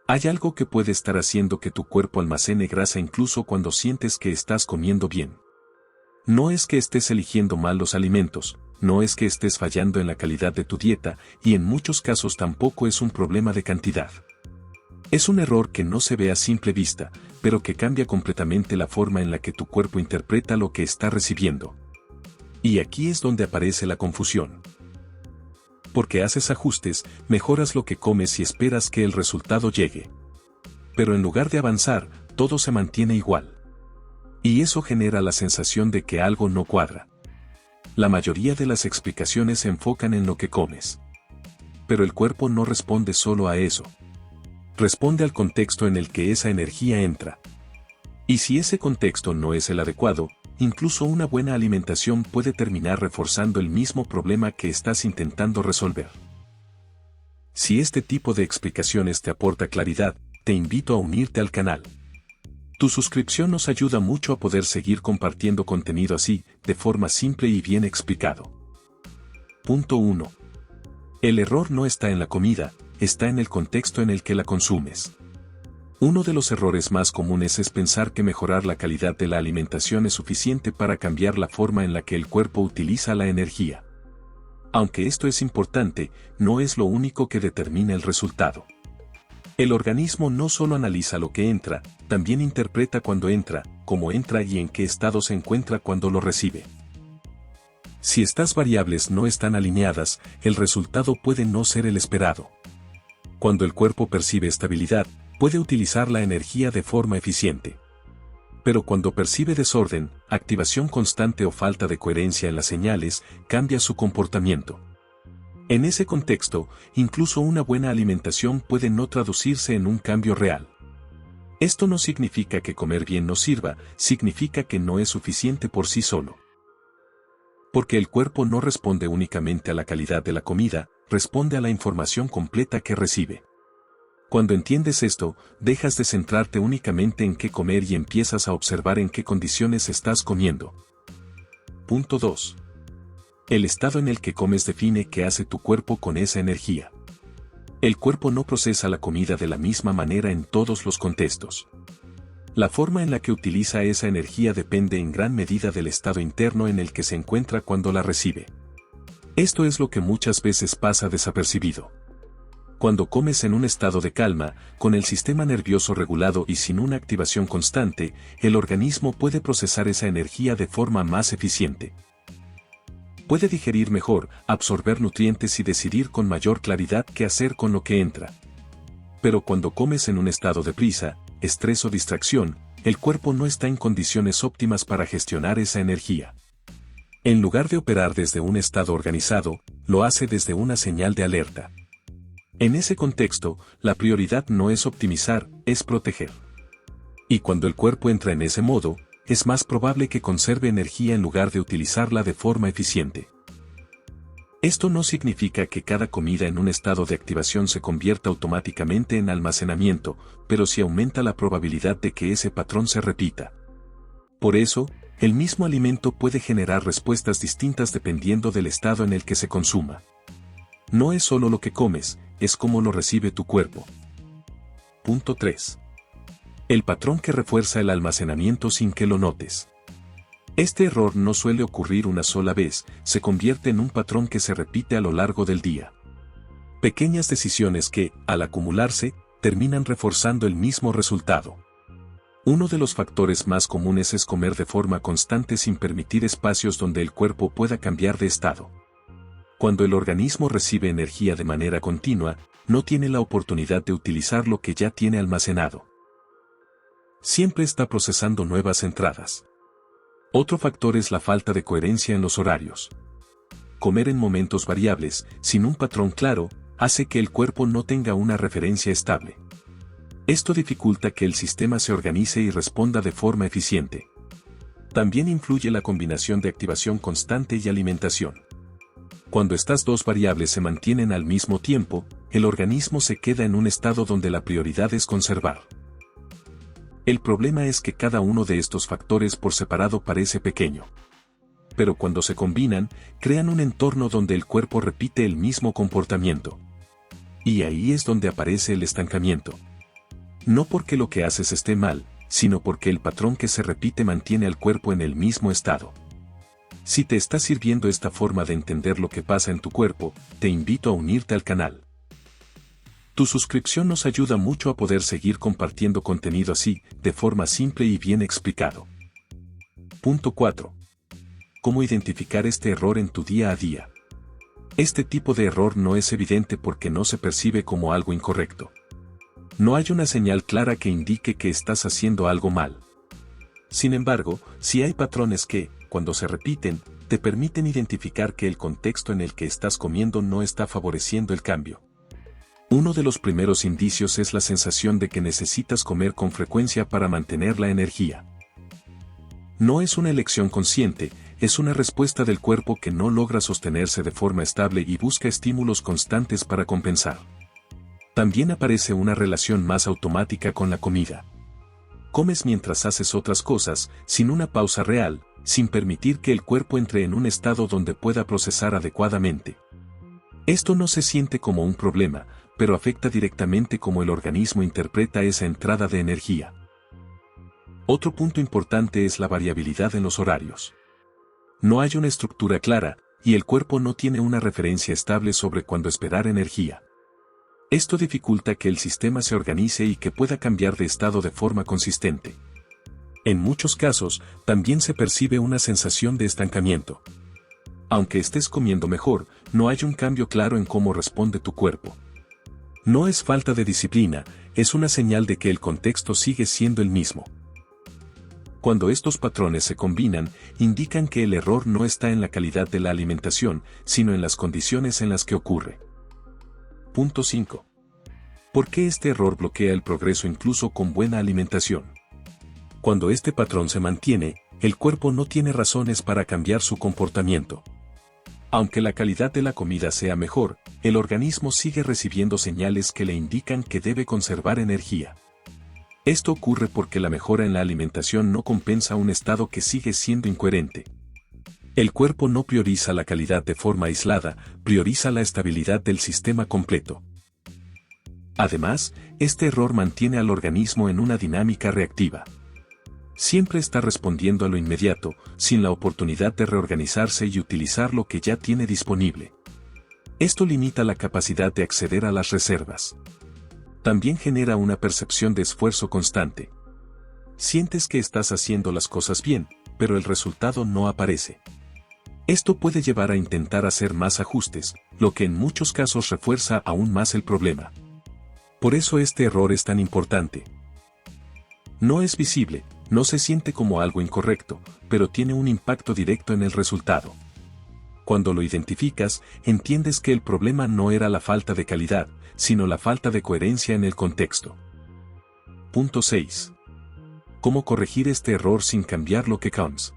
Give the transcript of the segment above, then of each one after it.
Hay algo que puede estar haciendo que tu cuerpo almacene grasa incluso cuando sientes que estás comiendo bien. No es que estés eligiendo mal los alimentos, no es que estés fallando en la calidad de tu dieta, y en muchos casos tampoco es un problema de cantidad. Es un error que no se ve a simple vista, pero que cambia completamente la forma en la que tu cuerpo interpreta lo que está recibiendo. Y aquí es donde aparece la confusión. Porque haces ajustes, mejoras lo que comes y esperas que el resultado llegue. Pero en lugar de avanzar, todo se mantiene igual. Y eso genera la sensación de que algo no cuadra. La mayoría de las explicaciones se enfocan en lo que comes. Pero el cuerpo no responde solo a eso. Responde al contexto en el que esa energía entra. Y si ese contexto no es el adecuado, incluso una buena alimentación puede terminar reforzando el mismo problema que estás intentando resolver. Si este tipo de explicaciones te aporta claridad, te invito a unirte al canal. Tu suscripción nos ayuda mucho a poder seguir compartiendo contenido así, de forma simple y bien explicado. Punto 1. El error no está en la comida, está en el contexto en el que la consumes. Uno de los errores más comunes es pensar que mejorar la calidad de la alimentación es suficiente para cambiar la forma en la que el cuerpo utiliza la energía. Aunque esto es importante, no es lo único que determina el resultado. El organismo no solo analiza lo que entra, también interpreta cuándo entra, cómo entra y en qué estado se encuentra cuando lo recibe. Si estas variables no están alineadas, el resultado puede no ser el esperado. Cuando el cuerpo percibe estabilidad, puede utilizar la energía de forma eficiente. Pero cuando percibe desorden, activación constante o falta de coherencia en las señales, cambia su comportamiento. En ese contexto, incluso una buena alimentación puede no traducirse en un cambio real. Esto no significa que comer bien no sirva, significa que no es suficiente por sí solo. Porque el cuerpo no responde únicamente a la calidad de la comida, responde a la información completa que recibe. Cuando entiendes esto, dejas de centrarte únicamente en qué comer y empiezas a observar en qué condiciones estás comiendo. Punto 2. El estado en el que comes define qué hace tu cuerpo con esa energía. El cuerpo no procesa la comida de la misma manera en todos los contextos. La forma en la que utiliza esa energía depende en gran medida del estado interno en el que se encuentra cuando la recibe. Esto es lo que muchas veces pasa desapercibido. Cuando comes en un estado de calma, con el sistema nervioso regulado y sin una activación constante, el organismo puede procesar esa energía de forma más eficiente. Puede digerir mejor, absorber nutrientes y decidir con mayor claridad qué hacer con lo que entra. Pero cuando comes en un estado de prisa, estrés o distracción, el cuerpo no está en condiciones óptimas para gestionar esa energía. En lugar de operar desde un estado organizado, lo hace desde una señal de alerta. En ese contexto, la prioridad no es optimizar, es proteger. Y cuando el cuerpo entra en ese modo, es más probable que conserve energía en lugar de utilizarla de forma eficiente. Esto no significa que cada comida en un estado de activación se convierta automáticamente en almacenamiento, pero sí aumenta la probabilidad de que ese patrón se repita. Por eso, el mismo alimento puede generar respuestas distintas dependiendo del estado en el que se consuma. No es solo lo que comes, es cómo lo recibe tu cuerpo. Punto 3. El patrón que refuerza el almacenamiento sin que lo notes. Este error no suele ocurrir una sola vez, se convierte en un patrón que se repite a lo largo del día. Pequeñas decisiones que, al acumularse, terminan reforzando el mismo resultado. Uno de los factores más comunes es comer de forma constante sin permitir espacios donde el cuerpo pueda cambiar de estado. Cuando el organismo recibe energía de manera continua, no tiene la oportunidad de utilizar lo que ya tiene almacenado. Siempre está procesando nuevas entradas. Otro factor es la falta de coherencia en los horarios. Comer en momentos variables, sin un patrón claro, hace que el cuerpo no tenga una referencia estable. Esto dificulta que el sistema se organice y responda de forma eficiente. También influye la combinación de activación constante y alimentación. Cuando estas dos variables se mantienen al mismo tiempo, el organismo se queda en un estado donde la prioridad es conservar. El problema es que cada uno de estos factores por separado parece pequeño. Pero cuando se combinan, crean un entorno donde el cuerpo repite el mismo comportamiento. Y ahí es donde aparece el estancamiento. No porque lo que haces esté mal, sino porque el patrón que se repite mantiene al cuerpo en el mismo estado. Si te está sirviendo esta forma de entender lo que pasa en tu cuerpo, te invito a unirte al canal. Tu suscripción nos ayuda mucho a poder seguir compartiendo contenido así, de forma simple y bien explicado. Punto 4. ¿Cómo identificar este error en tu día a día? Este tipo de error no es evidente porque no se percibe como algo incorrecto. No hay una señal clara que indique que estás haciendo algo mal. Sin embargo, sí hay patrones que, cuando se repiten, te permiten identificar que el contexto en el que estás comiendo no está favoreciendo el cambio. Uno de los primeros indicios es la sensación de que necesitas comer con frecuencia para mantener la energía. No es una elección consciente, es una respuesta del cuerpo que no logra sostenerse de forma estable y busca estímulos constantes para compensar. También aparece una relación más automática con la comida. Comes mientras haces otras cosas, sin una pausa real, sin permitir que el cuerpo entre en un estado donde pueda procesar adecuadamente. Esto no se siente como un problema, pero afecta directamente cómo el organismo interpreta esa entrada de energía. Otro punto importante es la variabilidad en los horarios. No hay una estructura clara, y el cuerpo no tiene una referencia estable sobre cuándo esperar energía. Esto dificulta que el sistema se organice y que pueda cambiar de estado de forma consistente. En muchos casos, también se percibe una sensación de estancamiento. Aunque estés comiendo mejor, no hay un cambio claro en cómo responde tu cuerpo. No es falta de disciplina, es una señal de que el contexto sigue siendo el mismo. Cuando estos patrones se combinan, indican que el error no está en la calidad de la alimentación, sino en las condiciones en las que ocurre. Punto 5. ¿Por qué este error bloquea el progreso incluso con buena alimentación? Cuando este patrón se mantiene, el cuerpo no tiene razones para cambiar su comportamiento. Aunque la calidad de la comida sea mejor, el organismo sigue recibiendo señales que le indican que debe conservar energía. Esto ocurre porque la mejora en la alimentación no compensa un estado que sigue siendo incoherente. El cuerpo no prioriza la calidad de forma aislada, prioriza la estabilidad del sistema completo. Además, este error mantiene al organismo en una dinámica reactiva. Siempre está respondiendo a lo inmediato, sin la oportunidad de reorganizarse y utilizar lo que ya tiene disponible. Esto limita la capacidad de acceder a las reservas. También genera una percepción de esfuerzo constante. Sientes que estás haciendo las cosas bien, pero el resultado no aparece. Esto puede llevar a intentar hacer más ajustes, lo que en muchos casos refuerza aún más el problema. Por eso este error es tan importante. No es visible, no se siente como algo incorrecto, pero tiene un impacto directo en el resultado. Cuando lo identificas, entiendes que el problema no era la falta de calidad, sino la falta de coherencia en el contexto. Punto 6. ¿Cómo corregir este error sin cambiar lo que comes?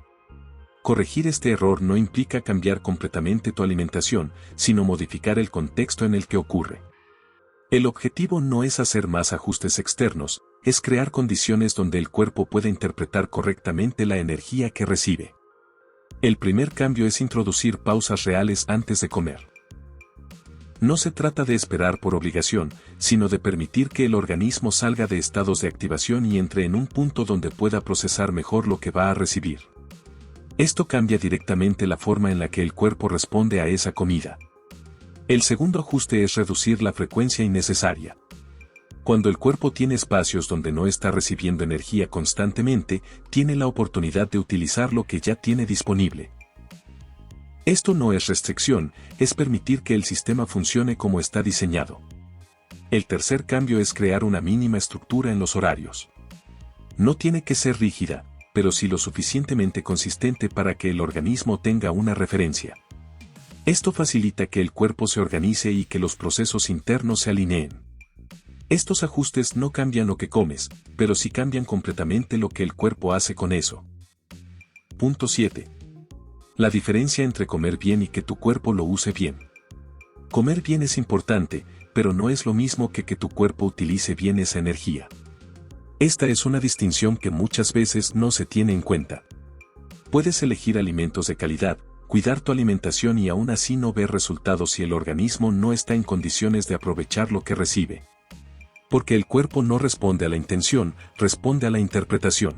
Corregir este error no implica cambiar completamente tu alimentación, sino modificar el contexto en el que ocurre. El objetivo no es hacer más ajustes externos, es crear condiciones donde el cuerpo pueda interpretar correctamente la energía que recibe. El primer cambio es introducir pausas reales antes de comer. No se trata de esperar por obligación, sino de permitir que el organismo salga de estados de activación y entre en un punto donde pueda procesar mejor lo que va a recibir. Esto cambia directamente la forma en la que el cuerpo responde a esa comida. El segundo ajuste es reducir la frecuencia innecesaria. Cuando el cuerpo tiene espacios donde no está recibiendo energía constantemente, tiene la oportunidad de utilizar lo que ya tiene disponible. Esto no es restricción, es permitir que el sistema funcione como está diseñado. El tercer cambio es crear una mínima estructura en los horarios. No tiene que ser rígida, pero sí lo suficientemente consistente para que el organismo tenga una referencia. Esto facilita que el cuerpo se organice y que los procesos internos se alineen. Estos ajustes no cambian lo que comes, pero sí cambian completamente lo que el cuerpo hace con eso. Punto 7. La diferencia entre comer bien y que tu cuerpo lo use bien. Comer bien es importante, pero no es lo mismo que tu cuerpo utilice bien esa energía. Esta es una distinción que muchas veces no se tiene en cuenta. Puedes elegir alimentos de calidad, cuidar tu alimentación y aún así no ver resultados si el organismo no está en condiciones de aprovechar lo que recibe. Porque el cuerpo no responde a la intención, responde a la interpretación.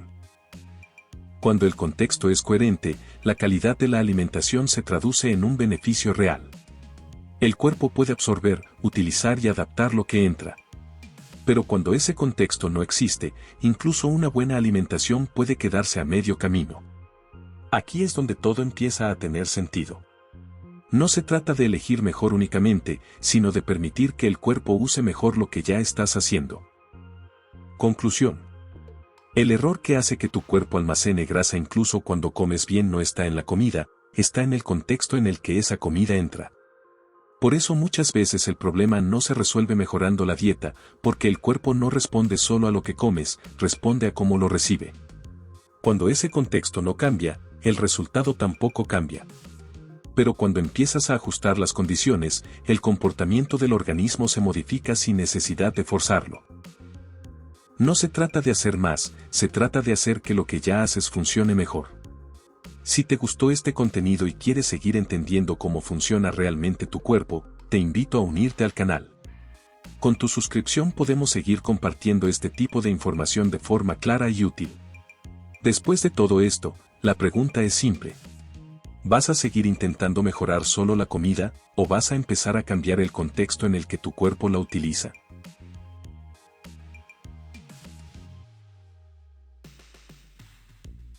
Cuando el contexto es coherente, la calidad de la alimentación se traduce en un beneficio real. El cuerpo puede absorber, utilizar y adaptar lo que entra. Pero cuando ese contexto no existe, incluso una buena alimentación puede quedarse a medio camino. Aquí es donde todo empieza a tener sentido. No se trata de elegir mejor únicamente, sino de permitir que el cuerpo use mejor lo que ya estás haciendo. Conclusión. El error que hace que tu cuerpo almacene grasa incluso cuando comes bien no está en la comida, está en el contexto en el que esa comida entra. Por eso muchas veces el problema no se resuelve mejorando la dieta, porque el cuerpo no responde solo a lo que comes, responde a cómo lo recibe. Cuando ese contexto no cambia, el resultado tampoco cambia. Pero cuando empiezas a ajustar las condiciones, el comportamiento del organismo se modifica sin necesidad de forzarlo. No se trata de hacer más, se trata de hacer que lo que ya haces funcione mejor. Si te gustó este contenido y quieres seguir entendiendo cómo funciona realmente tu cuerpo, te invito a unirte al canal. Con tu suscripción podemos seguir compartiendo este tipo de información de forma clara y útil. Después de todo esto, la pregunta es simple. ¿Vas a seguir intentando mejorar solo la comida, o vas a empezar a cambiar el contexto en el que tu cuerpo la utiliza?